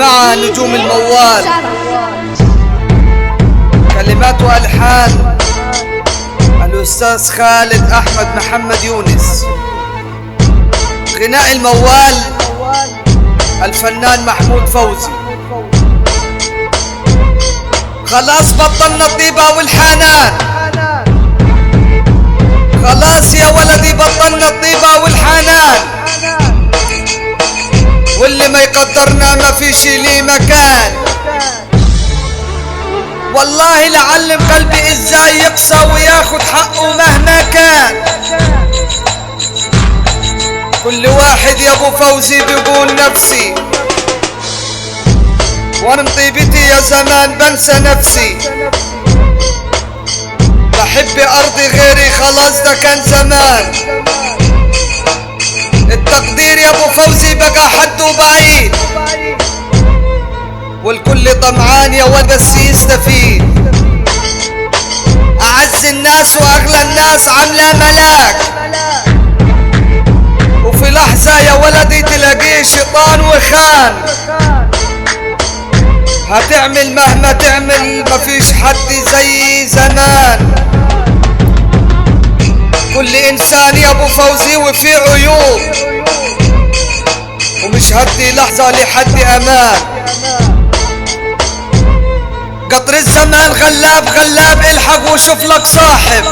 مع نجوم الموال. كلمات والحان الاستاذ خالد احمد محمد يونس. غناء الموال الفنان محمود فوزي. خلاص بطلنا الطيبة والحنان، خلاص يا ولدي بطلنا الطيبة والحنان، واللي ما يقدرنا ما فيش ليه مكان. والله لعلم قلبي ازاي يقسى وياخد حقه مهما كان. كل واحد يا ابو فوزي بيقول نفسي، وانا من طيبتي يا زمان بنسى نفسي. بحب ارضي غيري خلاص ده كان زمان. التقدير يا ابو فوزي بقى حده بعيد، والكل طمعان يا ولد بس يستفيد. اعز الناس واغلى الناس عامله ملاك، وفي لحظه يا ولدي تلاقيه شيطان وخان. هتعمل مهما تعمل مفيش حد زي زمان. كل انسان يا ابو فوزي وفي عيوب، ومش هدي لحظة لحد امان. قطر الزمان غلاب غلاب، الحق وشوف لك صاحب.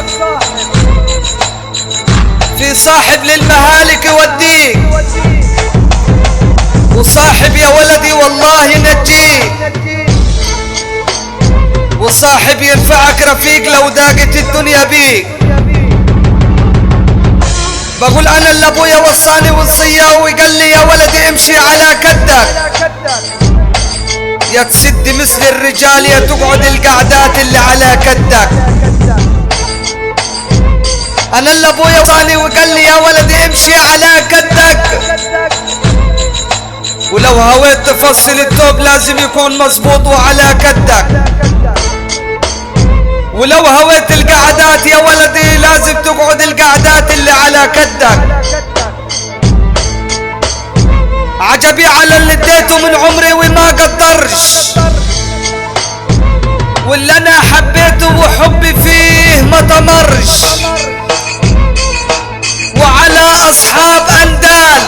في صاحب للمهالك يوديك، وصاحب يا ولدي والله ينجيك، وصاحب ينفعك رفيق لو ضاقت الدنيا بيك. بقول انا اللي ابويا وصاني وصية وقال لي يا ولدي امشي على كدك، يا تسد مثل الرجال يا تقعد القعدات اللي على كدك. انا اللي ابويا وصاني وقال لي يا ولدي امشي على كدك، ولو هويت تفصل الثوب لازم يكون مظبوط وعلى كدك، ولو هويت القعدات يا ولدي لازم تقعد القعدات اللي على كدك. عجبي على اللي اديته من عمري وما قدرش، واللي انا حبيته وحبي فيه ما تمرش. وعلى اصحاب اندال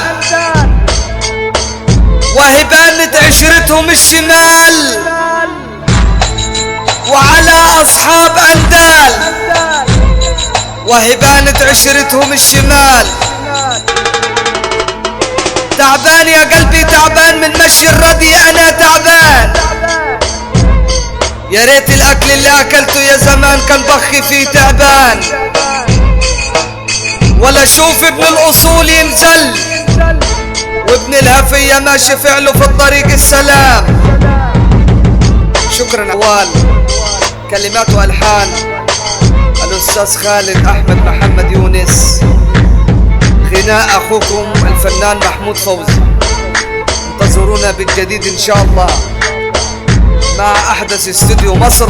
وهبانت عشرتهم الشمال، وعلى اصحاب اندال وهبانت عشرتهم الشمال. تعبان يا قلبي تعبان من مشي الردي، انا تعبان. يا ريت الاكل اللي اكلته يا زمان كان بخي فيه تعبان. ولا اشوف ابن الاصول ينزل، وابن الهفية ماشي فعله في الطريق السلام. شكرا أول. كلمات والحان الاستاذ خالد احمد محمد يونس. غناء اخوكم الفنان محمود فوزي. انتظرونا بالجديد ان شاء الله مع احدث استوديو مصر.